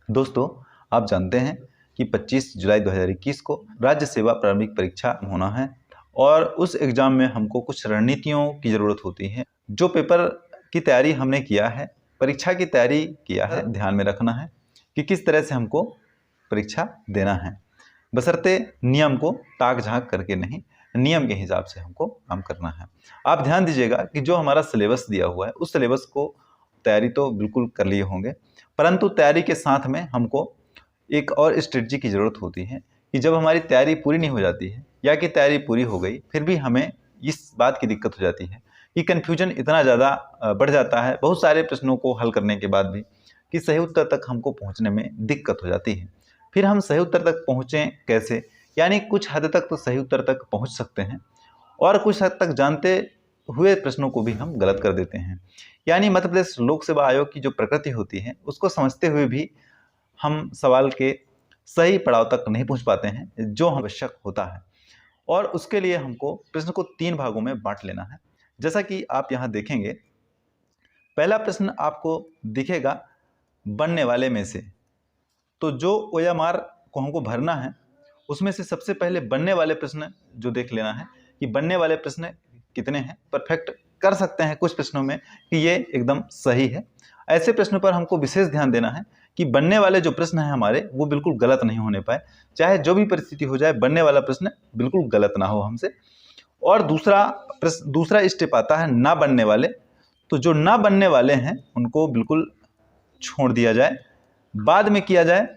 दोस्तों, आप जानते हैं कि 25 जुलाई 2021 को राज्य सेवा प्रारंभिक परीक्षा होना है और उस एग्ज़ाम में हमको कुछ रणनीतियों की ज़रूरत होती है। जो पेपर की तैयारी हमने किया है, परीक्षा की तैयारी किया है, ध्यान में रखना है कि किस तरह से हमको परीक्षा देना है, बशर्ते नियम को ताक झांक करके नहीं, नियम के हिसाब से हमको काम करना है। आप ध्यान दीजिएगा कि जो हमारा सिलेबस दिया हुआ है, उस सिलेबस को तैयारी तो बिल्कुल कर लिए होंगे, परंतु तैयारी के साथ में हमको एक और स्ट्रेटजी की ज़रूरत होती है कि जब हमारी तैयारी पूरी नहीं हो जाती है या कि तैयारी पूरी हो गई, फिर भी हमें इस बात की दिक्कत हो जाती है कि कन्फ्यूजन इतना ज़्यादा बढ़ जाता है बहुत सारे प्रश्नों को हल करने के बाद भी कि सही उत्तर तक हमको पहुंचने में दिक्कत हो जाती है। फिर हम सही उत्तर तक पहुँचें कैसे? यानी कुछ हद तक तो सही उत्तर तक पहुँच सकते हैं और कुछ हद तक जानते हुए प्रश्नों को भी हम गलत कर देते हैं। यानी मध्य प्रदेश लोक सेवा आयोग की जो प्रकृति होती है, उसको समझते हुए भी हम सवाल के सही पड़ाव तक नहीं पहुंच पाते हैं, जो आवश्यक होता है। और उसके लिए हमको प्रश्न को 3 भागों में बांट लेना है। जैसा कि आप यहाँ देखेंगे, पहला प्रश्न आपको दिखेगा बनने वाले में से। तो जो OMR को हमको भरना है, उसमें से सबसे पहले बनने वाले प्रश्न जो देख लेना है कि बनने वाले प्रश्न कितने हैं। परफेक्ट कर सकते हैं कुछ प्रश्नों में कि ये एकदम सही है। ऐसे प्रश्नों पर हमको विशेष ध्यान देना है कि बनने वाले जो प्रश्न हैं हमारे, वो बिल्कुल गलत नहीं होने पाए। चाहे जो भी परिस्थिति हो जाए, बनने वाला प्रश्न बिल्कुल गलत ना हो हमसे। और दूसरा स्टेप आता है ना बनने वाले। तो जो ना बनने वाले हैं उनको बिल्कुल छोड़ दिया जाए, बाद में किया जाए,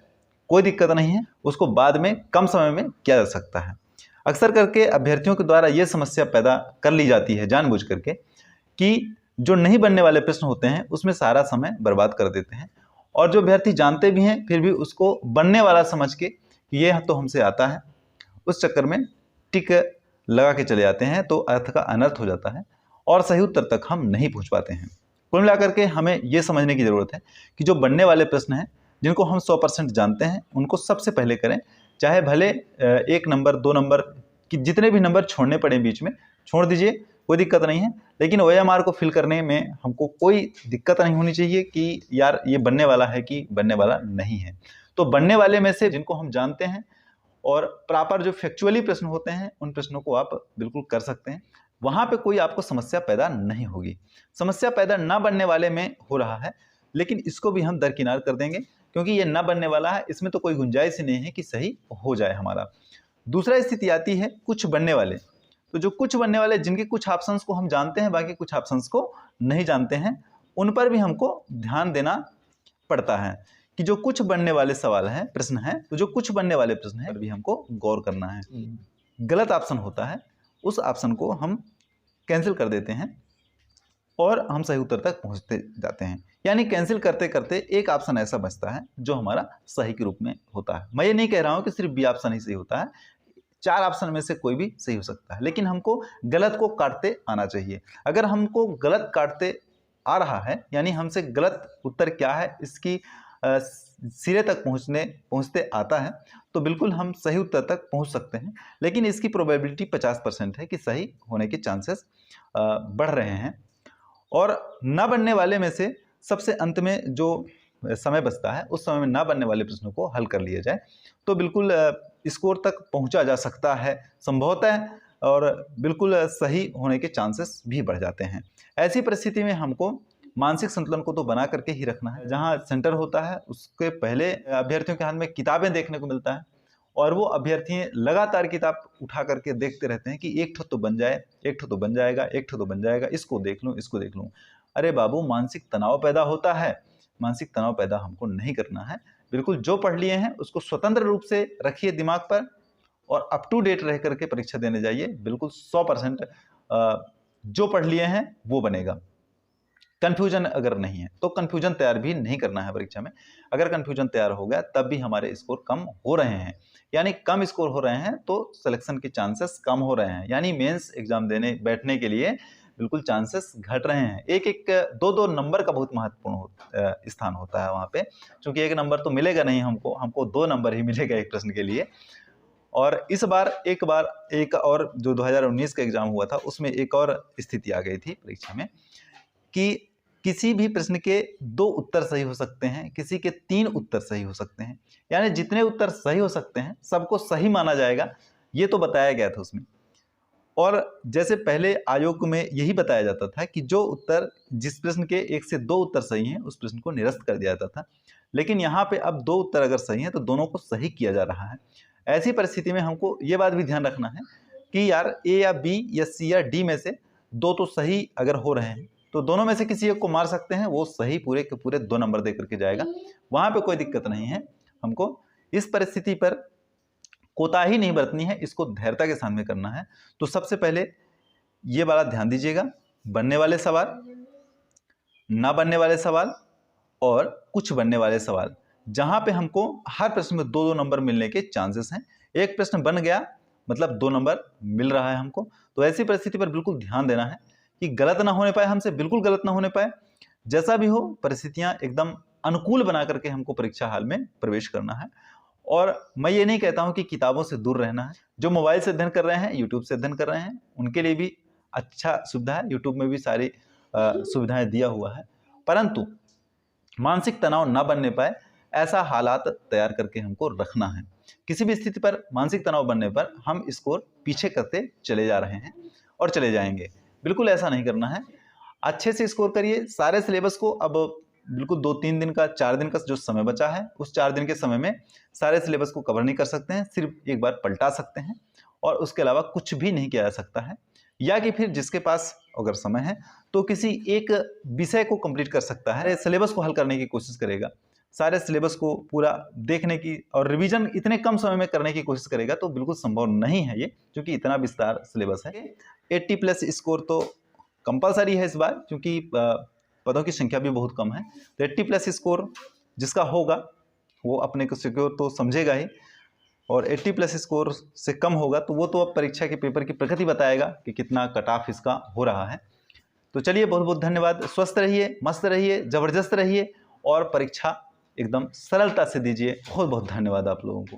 कोई दिक्कत नहीं है, उसको बाद में कम समय में किया जा सकता है। अक्सर करके अभ्यर्थियों के द्वारा ये समस्या पैदा कर ली जाती है जानबूझ करके कि जो नहीं बनने वाले प्रश्न होते हैं उसमें सारा समय बर्बाद कर देते हैं, और जो अभ्यर्थी जानते भी हैं फिर भी उसको बनने वाला समझ के ये तो हमसे आता है, उस चक्कर में टिक लगा के चले जाते हैं, तो अर्थ का अनर्थ हो जाता है और सही उत्तर तक हम नहीं पहुंच पाते हैं। कुल मिलाकर के हमें ये समझने की ज़रूरत है कि जो बनने वाले प्रश्न हैं जिनको हम 100% जानते हैं, उनको सबसे पहले करें। चाहे भले 1 नंबर 2 नंबर कि जितने भी नंबर छोड़ने पड़े बीच में छोड़ दीजिए, कोई दिक्कत नहीं है। लेकिन OMR को फिल करने में हमको कोई दिक्कत नहीं होनी चाहिए कि यार ये बनने वाला है कि बनने वाला नहीं है। तो बनने वाले में से जिनको हम जानते हैं और प्रॉपर जो फैक्चुअली प्रश्न होते हैं, उन प्रश्नों को आप बिल्कुल कर सकते हैं। वहाँ पे कोई आपको समस्या पैदा नहीं होगी। समस्या पैदा ना बनने वाले में हो रहा है, लेकिन इसको भी हम दरकिनार कर देंगे क्योंकि ये ना बनने वाला है, इसमें तो कोई गुंजाइश ही नहीं है कि सही हो जाए हमारा। दूसरा स्थिति आती है कुछ बनने वाले। तो जो कुछ बनने वाले, जिनके कुछ ऑप्शंस को हम जानते हैं, बाकी कुछ ऑप्शंस को नहीं जानते हैं, उन पर भी हमको ध्यान देना पड़ता है कि जो कुछ बनने वाले सवाल हैं, प्रश्न हैं, तो जो कुछ बनने वाले प्रश्न हैं भी हमको गौर करना है। गलत ऑप्शन होता है, उस ऑप्शन को हम कैंसिल कर देते हैं और हम सही उत्तर तक पहुंचते जाते हैं। यानी कैंसिल करते करते एक ऑप्शन ऐसा बचता है जो हमारा सही के रूप में होता है। मैं ये नहीं कह रहा हूं कि सिर्फ बी ऑप्शन ही सही होता है, 4 ऑप्शन में से कोई भी सही हो सकता है, लेकिन हमको गलत को काटते आना चाहिए। अगर हमको गलत काटते आ रहा है, यानी हमसे गलत उत्तर क्या है इसकी सिरे तक पहुंचते आता है, तो बिल्कुल हम सही उत्तर तक पहुंच सकते हैं। लेकिन इसकी प्रोबेबिलिटी 50% है कि सही होने के चांसेस बढ़ रहे हैं। और ना बनने वाले में से सबसे अंत में जो समय बचता है, उस समय में ना बनने वाले प्रश्नों को हल कर लिया जाए तो बिल्कुल स्कोर तक पहुंचा जा सकता है संभवतः, और बिल्कुल सही होने के चांसेस भी बढ़ जाते हैं। ऐसी परिस्थिति में हमको मानसिक संतुलन को तो बना करके ही रखना है। जहां सेंटर होता है उसके पहले अभ्यर्थियों के हाथ में किताबें देखने को मिलता है और वो अभ्यर्थी लगातार किताब उठा करके देखते रहते हैं कि एक ठो तो बन जाए, एक ठो तो बन जाएगा, एक ठो तो बन जाएगा, इसको देख लूँ, इसको देख लूँ। अरे बाबू, मानसिक तनाव पैदा होता है। मानसिक तनाव पैदा हमको नहीं करना है। बिल्कुल जो पढ़ लिए हैं उसको स्वतंत्र रूप से रखिए दिमाग पर और अप टू डेट रह करके परीक्षा देने जाइए। बिल्कुल 100% जो पढ़ लिए हैं वो बनेगा। कन्फ्यूजन अगर नहीं है तो कन्फ्यूजन तैयार भी नहीं करना है परीक्षा में। अगर कन्फ्यूजन तैयार हो गया तब भी हमारे स्कोर कम हो रहे हैं, यानी कम स्कोर हो रहे हैं तो सिलेक्शन के चांसेस कम हो रहे हैं, यानी मेंस एग्जाम देने बैठने के लिए बिल्कुल चांसेस घट रहे हैं। एक एक दो दो नंबर का बहुत महत्वपूर्ण स्थान होता है वहाँ पे, क्योंकि 1 नंबर तो मिलेगा नहीं हमको 2 नंबर ही मिलेगा एक प्रश्न के लिए। और इस बार एक और जो 2019 का एग्जाम हुआ था उसमें एक और स्थिति आ गई थी परीक्षा में कि किसी भी प्रश्न के 2 उत्तर सही हो सकते हैं, किसी के 3 उत्तर सही हो सकते हैं, यानी जितने उत्तर सही हो सकते हैं सबको सही माना जाएगा, ये तो बताया गया था उसमें। और जैसे पहले आयोग में यही बताया जाता था कि जो उत्तर, जिस प्रश्न के 1 से 2 उत्तर सही हैं उस प्रश्न को निरस्त कर दिया जाता था, लेकिन यहाँ पे अब 2 उत्तर अगर सही हैं तो दोनों को सही किया जा रहा है। ऐसी परिस्थिति में हमको ये बात भी ध्यान रखना है कि यार ए या बी या सी या डी में से 2 तो सही अगर हो रहे हैं तो दोनों में से किसी एक को मार सकते हैं, वो सही पूरे के पूरे 2 नंबर दे करके जाएगा, वहाँ पे कोई दिक्कत नहीं है। हमको इस परिस्थिति पर कोताही नहीं बरतनी है, इसको धैर्यता के साथ में करना है। तो सबसे पहले ये वाला ध्यान दीजिएगा, बनने वाले सवाल, ना बनने वाले सवाल और कुछ बनने वाले सवाल, जहां पे हमको हर प्रश्न में 2-2 नंबर मिलने के चांसेस हैं। एक प्रश्न बन गया मतलब 2 नंबर मिल रहा है हमको। तो ऐसी परिस्थिति पर बिल्कुल ध्यान देना है कि गलत ना होने पाए, हमसे बिल्कुल गलत ना होने पाए। जैसा भी हो परिस्थितियां एकदम अनुकूल बना करके हमको परीक्षा हाल में प्रवेश करना है। और मैं ये नहीं कहता हूं कि किताबों से दूर रहना है। जो मोबाइल से अध्ययन कर रहे हैं, यूट्यूब से अध्ययन कर रहे हैं, उनके लिए भी अच्छा सुविधा है, यूट्यूब में भी सारी सुविधाएं दिया हुआ है। परंतु मानसिक तनाव ना बनने पाए ऐसा हालात तैयार करके हमको रखना है। किसी भी स्थिति पर मानसिक तनाव बनने पर हम स्कोर पीछे करते चले जा रहे हैं और चले जाएंगे, बिल्कुल ऐसा नहीं करना है। अच्छे से स्कोर करिए। सारे सिलेबस को अब बिल्कुल 2-3 दिन का, 4 दिन का जो समय बचा है, उस 4 दिन के समय में सारे सिलेबस को कवर नहीं कर सकते हैं, सिर्फ एक बार पलटा सकते हैं और उसके अलावा कुछ भी नहीं किया जा सकता है। या कि फिर जिसके पास अगर समय है तो किसी एक विषय को कंप्लीट कर सकता है, सिलेबस को हल करने की कोशिश करेगा, सारे सिलेबस को पूरा देखने की और रिवीजन इतने कम समय में करने की कोशिश करेगा। तो बिल्कुल संभव नहीं है ये, क्योंकि इतना विस्तार सिलेबस है। 80+ स्कोर तो कंपलसरी है इस बार, क्योंकि पदों की संख्या भी बहुत कम है। तो 80+ स्कोर जिसका होगा वो अपने को सिक्योर तो समझेगा ही, और 80+ स्कोर से कम होगा तो वो तो अब परीक्षा के पेपर की प्रकृति बताएगा कि कितना कट ऑफ इसका हो रहा है। तो चलिए, बहुत बहुत धन्यवाद। स्वस्थ रहिए, मस्त रहिए, जबरदस्त रहिए और परीक्षा एकदम सरलता से दीजिए। बहुत बहुत धन्यवाद आप लोगों को।